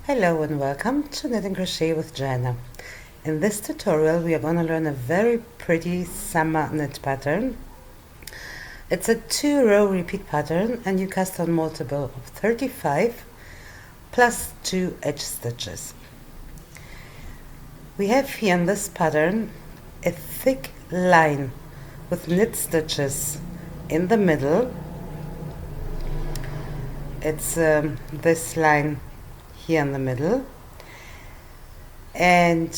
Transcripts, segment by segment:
Hello and welcome to Knit and Crochet with Joanna. In this tutorial we are going to learn a very pretty summer knit pattern. It's a 2-row repeat pattern and you cast on multiple of 35 plus 2 edge stitches. We have here in this pattern a thick line with knit stitches in the middle. It's this line here in the middle, and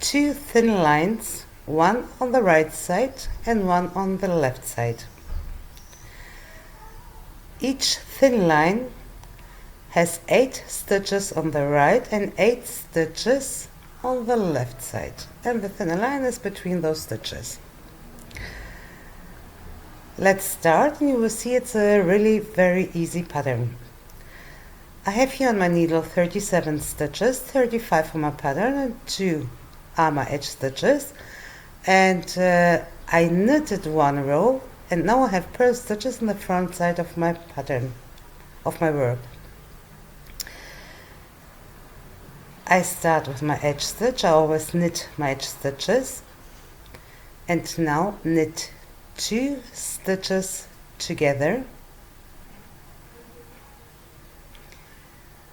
2 thin lines, one on the right side and one on the left side. Each thin line has 8 stitches on the right and 8 stitches on the left side, and the thin line is between those stitches. Let's start, and you will see it's a really very easy pattern. I have here on my needle 37 stitches, 35 for my pattern and 2 are my edge stitches, and I knitted 1 row and now I have purl stitches in the front side of my pattern, of my work. I start with my edge stitch. I always knit my edge stitches and now knit 2 stitches together.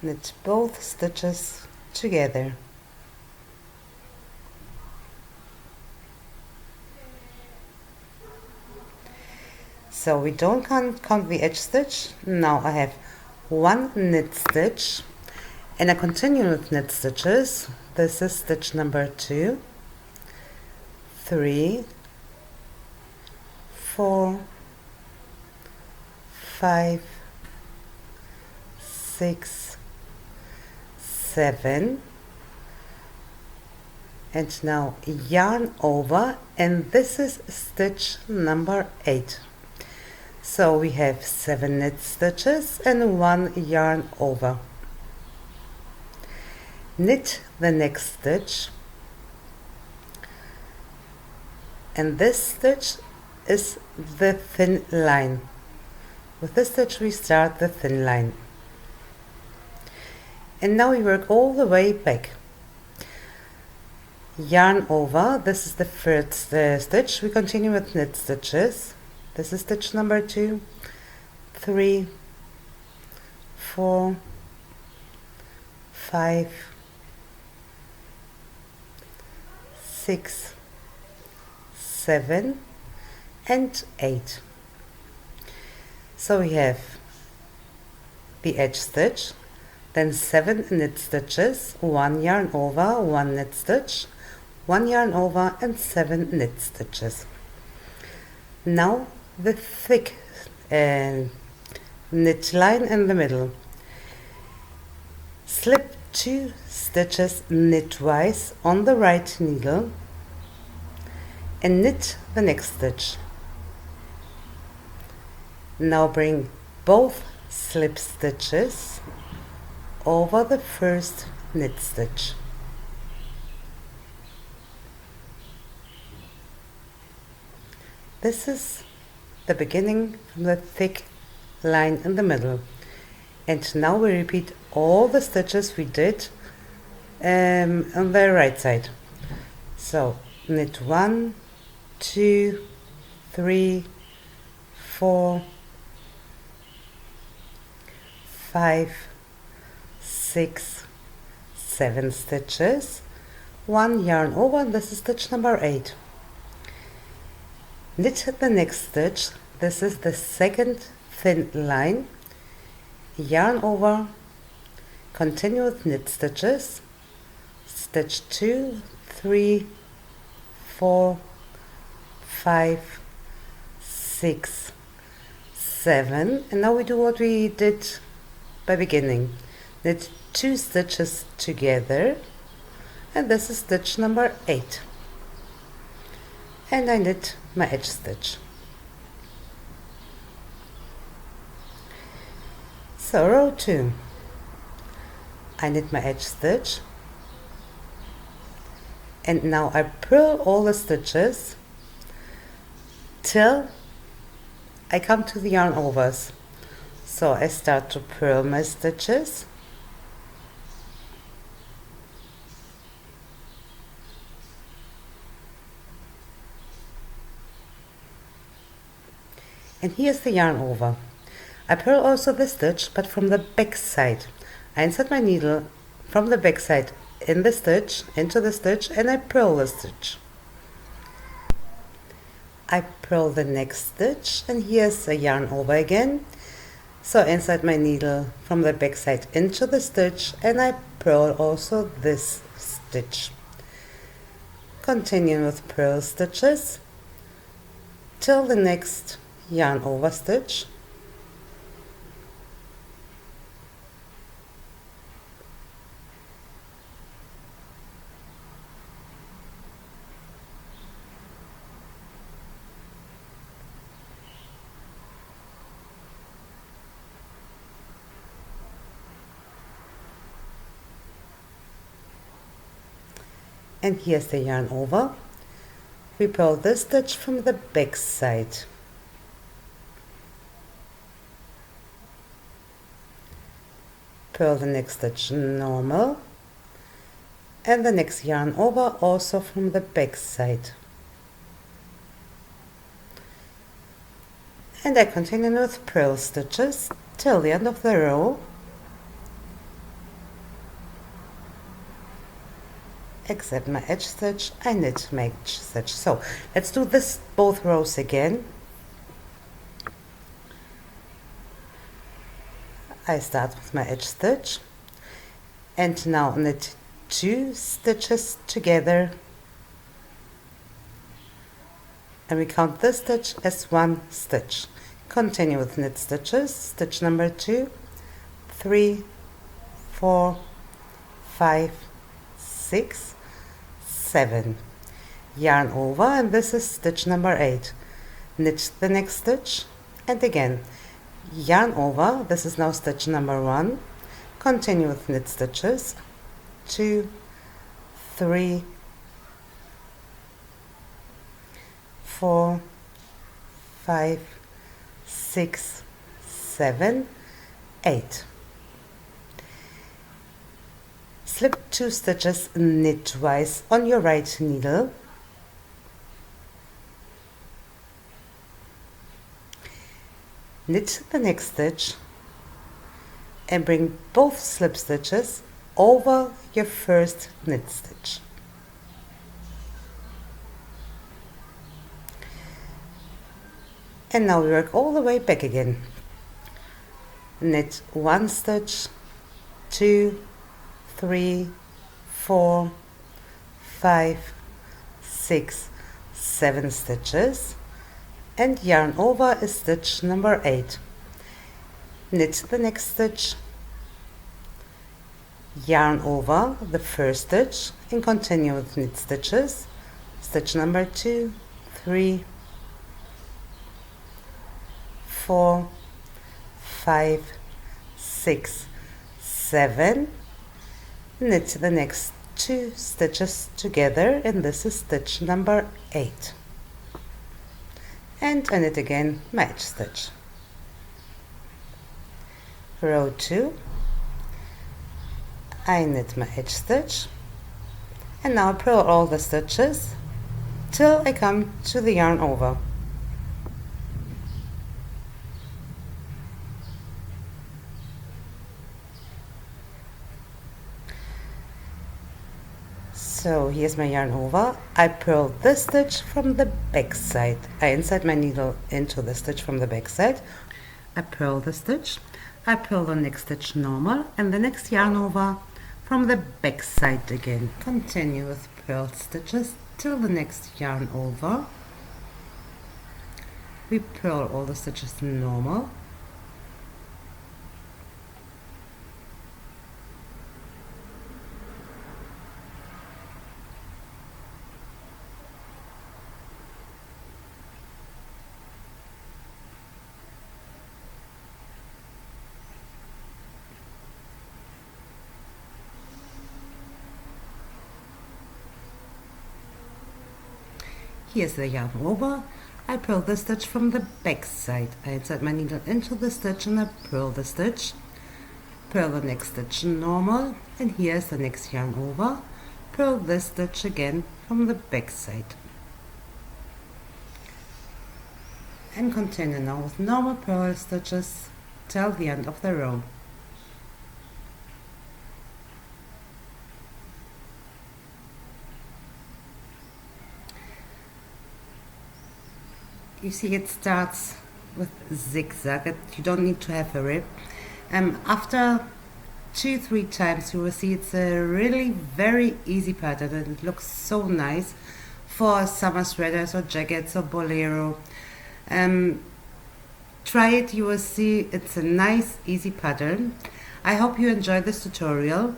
Knit both stitches together. So we don't count the edge stitch. Now I have 1 knit stitch and I continue with knit stitches. This is stitch number 2, 3, 4, 5, 6, 7, and now yarn over, and this is stitch number 8. So we have 7 knit stitches and 1 yarn over. Knit the next stitch, and this stitch is the thin line. With this stitch we start the thin line. And now we work all the way back. Yarn over, this is the first stitch. We continue with knit stitches. This is stitch number 2, 3, 4, 5, 6, 7 and 8. So we have the edge stitch, then 7 knit stitches, 1 yarn over, 1 knit stitch, 1 yarn over and 7 knit stitches. Now the thick knit line in the middle. Slip 2 stitches knitwise on the right needle and knit the next stitch. Now bring both slip stitches over the first knit stitch. This is the beginning from the thick line in the middle, and now we repeat all the stitches we did on the right side. So knit 1, 2, 3, 4, 5, 6, 7 stitches, 1 yarn over, and this is stitch number 8. Knit the next stitch. This is the second thin line. Yarn over, continue with knit stitches, stitch 2, 3, 4, 5, 6, 7, and now we do what we did by beginning. Knit 2 stitches together, and this is stitch number 8, and I knit my edge stitch. So row 2, I knit my edge stitch, and now I purl all the stitches till I come to the yarn overs. So I start to purl my stitches and here's the yarn over. I purl also the stitch, but from the back side. I insert my needle from the back side in the stitch, into the stitch, and I purl the stitch. I purl the next stitch, and here's a yarn over again. So I insert my needle from the back side into the stitch, and I purl also this stitch. Continue with purl stitches till the next yarn over stitch. And here's the yarn over. We purl this stitch from the back side. Purl the next stitch normal, and the next yarn over also from the back side. And I continue with purl stitches till the end of the row, except my edge stitch. I knit my edge stitch. So let's do this both rows again. I start with my edge stitch and now knit 2 stitches together, and we count this stitch as 1 stitch. Continue with knit stitches, stitch number 2, 3, 4, 5, 6, 7. Yarn over, and this is stitch number 8. Knit the next stitch, and again yarn over. This is now stitch number 1. Continue with knit stitches, 2, 3, 4, 5, 6, 7, 8. Slip 2 stitches knitwise on your right needle. Knit the next stitch and bring both slip stitches over your first knit stitch. And now we work all the way back again. Knit 1 stitch, 2, 3, 4, 5, 6, 7 stitches, and yarn over is stitch number 8. Knit the next stitch, yarn over the first stitch, and continue with knit stitches, stitch number 2, 3, 4, 5, 6, 7. Knit the next 2 stitches together, and this is stitch number 8. And I knit again my edge stitch. Row 2, I knit my edge stitch, and now purl all the stitches till I come to the yarn over. So here's my yarn over. I purl this stitch from the back side. I insert my needle into the stitch from the back side. I purl the stitch. I purl the next stitch normal, and the next yarn over from the back side again. Continue with purl stitches till the next yarn over. We purl all the stitches normal. Here's the yarn over. I purl the stitch from the back side. I insert my needle into the stitch and I purl the stitch. Purl the next stitch normal, and here's the next yarn over. Purl this stitch again from the back side. and continue now with normal purl stitches till the end of the row. You see it starts with zigzag, you don't need to have a rib. After 2-3 times you will see it's a really very easy pattern and it looks so nice for summer sweaters or jackets or bolero. Try it, you will see it's a nice easy pattern. I hope you enjoyed this tutorial.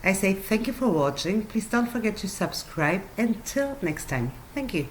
I say thank you for watching. Please don't forget to subscribe. Until next time, thank you.